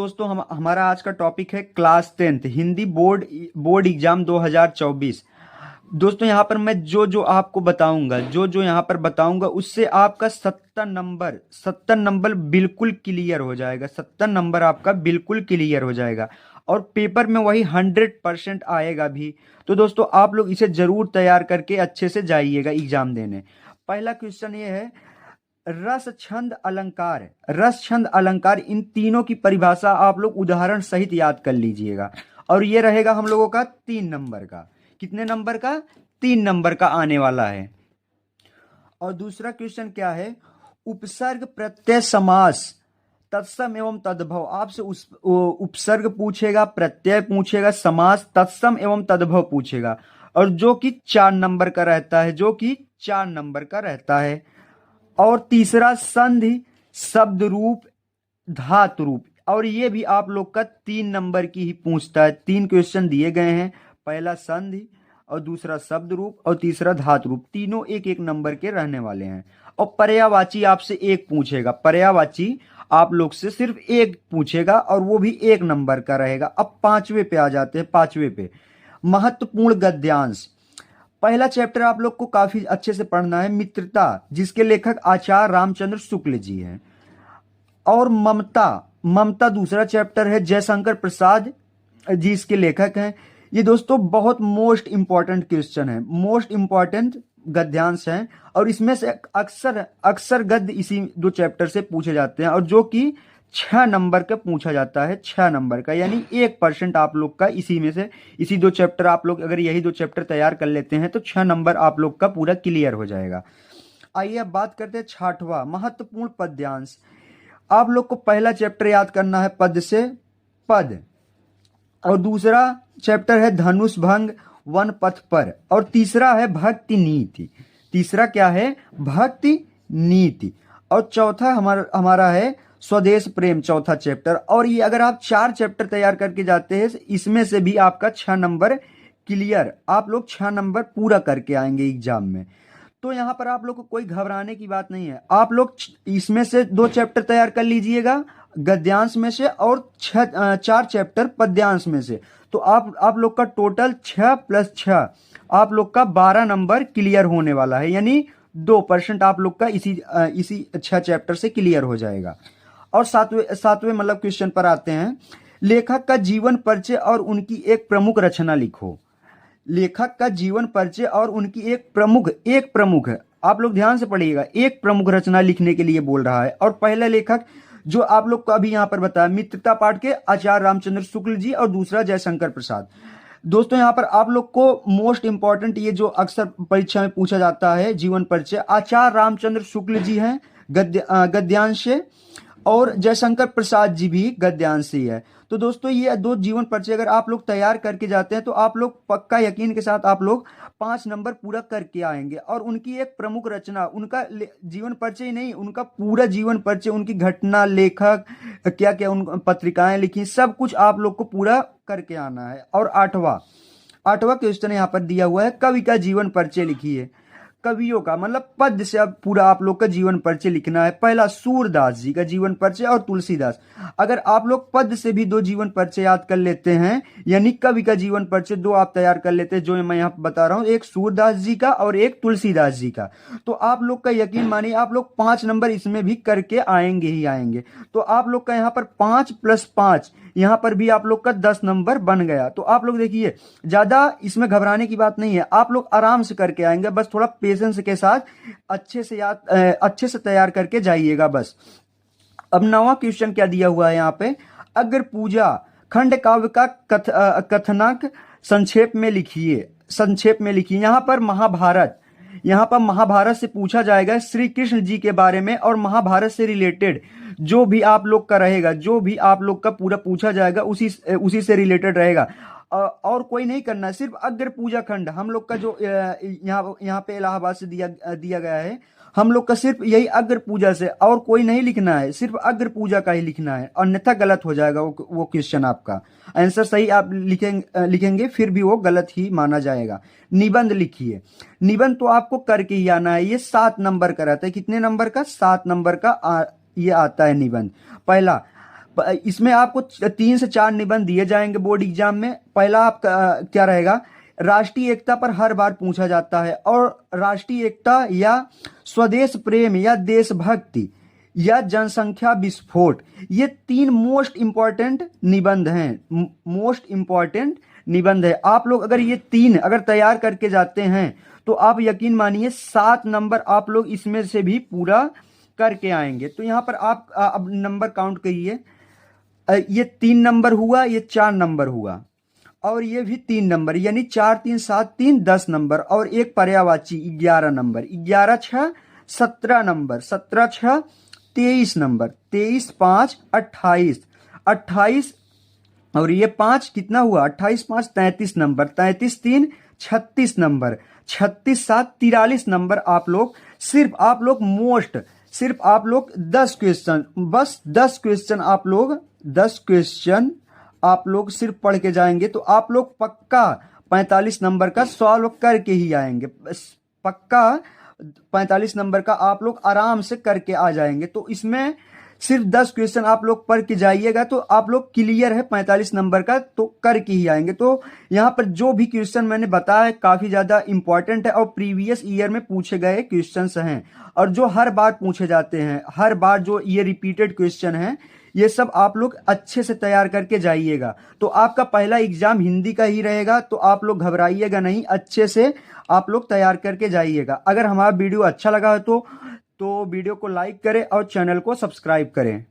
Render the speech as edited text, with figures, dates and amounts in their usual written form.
दोस्तों हमारा आज का टॉपिक है class 10th Hindi board exam 2024। दोस्तों यहाँ पर मैं जो आपको बताऊंगा जो यहाँ पर बताऊंगा उससे आपका 70 नंबर बिल्कुल क्लियर हो जाएगा। 70 नंबर आपका बिल्कुल क्लियर हो जाएगा और पेपर में वही 100% आएगा भी। तो दोस्तों आप लोग इसे जरूर तैयार करके अच्छे से जाइएगा एग्जाम देने। पहला क्वेश्चन ये है, रस छंद अलंकार। रस छंद अलंकार इन तीनों की परिभाषा आप लोग उदाहरण सहित याद कर लीजिएगा और ये रहेगा हम लोगों का 3 नंबर का। कितने नंबर का? 3 नंबर का आने वाला है। और दूसरा क्वेश्चन क्या है, उपसर्ग प्रत्यय समास तत्सम एवं तद्भव। आपसे उपसर्ग पूछेगा, प्रत्यय पूछेगा, समास, तत्सम एवं तद्भव पूछेगा और जो कि 4 नंबर का रहता है, जो कि 4 नंबर का रहता है। और तीसरा संधि शब्द रूप धातु रूप, और ये भी आप लोग का 3 नंबर की ही पूछता है। 3 क्वेश्चन दिए गए हैं, पहला संधि और दूसरा शब्द रूप और तीसरा धातु रूप। तीनों एक एक नंबर के रहने वाले हैं। और पर्यायवाची आपसे एक पूछेगा, पर्यायवाची आप लोग से सिर्फ एक पूछेगा और वो भी 1 नंबर का रहेगा। अब 5वें पे आ जाते हैं। 5वें पे महत्वपूर्ण गद्यांश। पहला चैप्टर आप लोग को काफी अच्छे से पढ़ना है, मित्रता, जिसके लेखक आचार्य रामचंद्र शुक्ल जी हैं। और ममता, ममता दूसरा चैप्टर है, जयशंकर प्रसाद जी इसके लेखक हैं। ये दोस्तों बहुत मोस्ट इंपॉर्टेंट क्वेश्चन है, मोस्ट इंपॉर्टेंट गद्यांश हैं और इसमें से अक्सर अक्सर गद्य इसी 2 चैप्टर से पूछे जाते हैं और जो कि 6 नंबर का पूछा जाता है। 6 नंबर का, यानी 1% आप लोग का इसी में से, इसी 2 चैप्टर आप लोग अगर यही 2 चैप्टर तैयार कर लेते हैं तो 6 नंबर आप लोग का पूरा क्लियर हो जाएगा। आइए अब बात करते हैं 6वां महत्वपूर्ण पद्यांश। आप लोग को पहला चैप्टर याद करना है पद से पद, और दूसरा चैप्टर है धनुष भंग वन पथ पर, और तीसरा है भक्ति नीति। तीसरा क्या है? भक्ति नीति। और चौथा हमारा है स्वदेश प्रेम, चौथा चैप्टर। और ये अगर आप 4 चैप्टर तैयार करके जाते हैं इसमें से भी आपका 6 नंबर क्लियर, आप लोग 6 नंबर पूरा करके आएंगे एग्जाम में। तो यहाँ पर आप लोग को कोई घबराने की बात नहीं है। आप लोग इसमें से 2 चैप्टर तैयार कर लीजिएगा गद्यांश में से और 4 चैप्टर पद्यांश में से। तो आप लोग का टोटल 6 + 6 आप लोग का 12 नंबर क्लियर होने वाला है, यानी 2% आप लोग का इसी 6 चैप्टर से क्लियर हो जाएगा। और सातवें मतलब क्वेश्चन पर आते हैं, लेखक का जीवन परिचय और उनकी एक प्रमुख रचना लिखो। लेखक का जीवन परिचय और उनकी एक प्रमुख है, आप लोग ध्यान से पढ़िएगा, एक प्रमुख रचना लिखने के लिए बोल रहा है। और पहला लेखक जो आप लोग को अभी यहां पर बताया, मित्रता पाठ के आचार्य रामचंद्र शुक्ल जी, और दूसरा जयशंकर प्रसाद। दोस्तों यहाँ पर आप लोग को मोस्ट इंपॉर्टेंट, ये जो अक्सर परीक्षा में पूछा जाता है, जीवन परिचय आचार्य रामचंद्र शुक्ल जी हैं गद्यांश से, और जयशंकर प्रसाद जी भी गद्यांश ही है। तो दोस्तों ये 2 जीवन परिचय अगर आप लोग तैयार करके जाते हैं तो आप लोग पक्का यकीन के साथ आप लोग 5 नंबर पूरा करके आएंगे। और उनकी एक प्रमुख रचना, उनका जीवन परिचय ही नहीं, उनका पूरा जीवन परिचय, उनकी घटना, लेखक क्या क्या उन पत्रिकाएं लिखी, सब कुछ आप लोग को पूरा करके आना है। और 8वां क्वेश्चन यहाँ पर दिया हुआ है, कवि का जीवन परिचय लिखिए। कवियों का मतलब पद से अब पूरा आप लोग का जीवन परिचय लिखना है। पहला सूरदास जी का जीवन परिचय और तुलसीदास। अगर आप लोग पद से भी 2 जीवन परिचय याद कर लेते हैं, यानी कवि का जीवन परिचय 2 आप तैयार कर लेते हैं, जो मैं यहाँ बता रहा हूं, एक सूरदास जी का और एक तुलसीदास जी का, तो आप लोग का यकीन मानिए आप लोग 5 नंबर इसमें भी करके आएंगे ही आएंगे। तो आप लोग का यहाँ पर 5 + 5, यहां पर भी आप लोग का 10 नंबर बन गया। तो आप लोग देखिए, ज्यादा इसमें घबराने की बात नहीं है, आप लोग आराम से करके आएंगे, बस थोड़ा पेशेंस के साथ अच्छे से तैयार करके जाइएगा बस। अब 9वां क्वेश्चन क्या दिया हुआ है यहाँ पे, अग्र पूजा खंड काव्य का कथनक संक्षेप में लिखिए। संक्षेप में लिखिए। यहाँ पर महाभारत से पूछा जाएगा, श्री कृष्ण जी के बारे में, और महाभारत से रिलेटेड जो भी आप लोग का रहेगा, जो भी आप लोग का पूरा पूछा जाएगा उसी से रिलेटेड रहेगा। और कोई नहीं करना है, सिर्फ अग्र पूजा खंड हम लोग का जो यहाँ पे इलाहाबाद से दिया गया है, हम लोग का सिर्फ यही अग्र पूजा से, और कोई नहीं लिखना है, सिर्फ अग्र पूजा का ही लिखना है, अन्यथा गलत हो जाएगा वो क्वेश्चन। आपका आंसर सही आप लिखेंगे फिर भी वो गलत ही माना जाएगा। निबंध लिखिए। निबंध तो आपको करके ही आना है, ये 7 नंबर का रहता है। कितने नंबर का? 7 नंबर का ये आता है निबंध। पहला इसमें आपको 3 से 4 निबंध दिए जाएंगे बोर्ड एग्जाम में। पहला आपका क्या रहेगा, राष्ट्रीय एकता पर हर बार पूछा जाता है, और राष्ट्रीय एकता या स्वदेश प्रेम या देशभक्ति या जनसंख्या विस्फोट, ये 3 मोस्ट इंपॉर्टेंट निबंध हैं, मोस्ट इंपॉर्टेंट निबंध है। आप लोग अगर ये 3 अगर तैयार करके जाते हैं तो आप यकीन मानिए 7 नंबर आप लोग इसमें से भी पूरा करके आएंगे। तो यहाँ पर आप अब नंबर काउंट करिए, ये 3 नंबर हुआ, ये 4 नंबर हुआ, और ये भी 3 नंबर, यानी 4 3 7 3 10 नंबर, और एक पर्यायवाची 11 नंबर, 11 6 17 नंबर, 17 6 23 नंबर, 23 5 28, 28 और ये 5 कितना हुआ, 28 5 33 नंबर, 33 3 36 नंबर, 36 7 43 नंबर। आप लोग सिर्फ आप लोग 10 क्वेश्चन, बस 10 क्वेश्चन आप लोग 10 क्वेश्चन आप लोग सिर्फ पढ़ के जाएंगे तो आप लोग पक्का 45 नंबर का सॉल्व करके ही आएंगे, पक्का 45 नंबर का आप लोग आराम से करके आ जाएंगे। तो इसमें सिर्फ 10 क्वेश्चन आप लोग पढ़ के जाइएगा तो आप लोग क्लियर है 45 नंबर का, तो करके ही आएंगे। तो यहाँ पर जो भी क्वेश्चन मैंने बताया है काफी ज्यादा इंपॉर्टेंट है और प्रीवियस ईयर में पूछे गए क्वेश्चंस हैं, और जो हर बार पूछे जाते हैं, हर बार जो ये रिपीटेड क्वेश्चन है, ये सब आप लोग अच्छे से तैयार करके जाइएगा। तो आपका पहला एग्जाम हिंदी का ही रहेगा, तो आप लोग घबराइएगा नहीं, अच्छे से आप लोग तैयार करके जाइएगा। अगर हमारा वीडियो अच्छा लगा है तो वीडियो को लाइक करें और चैनल को सब्सक्राइब करें।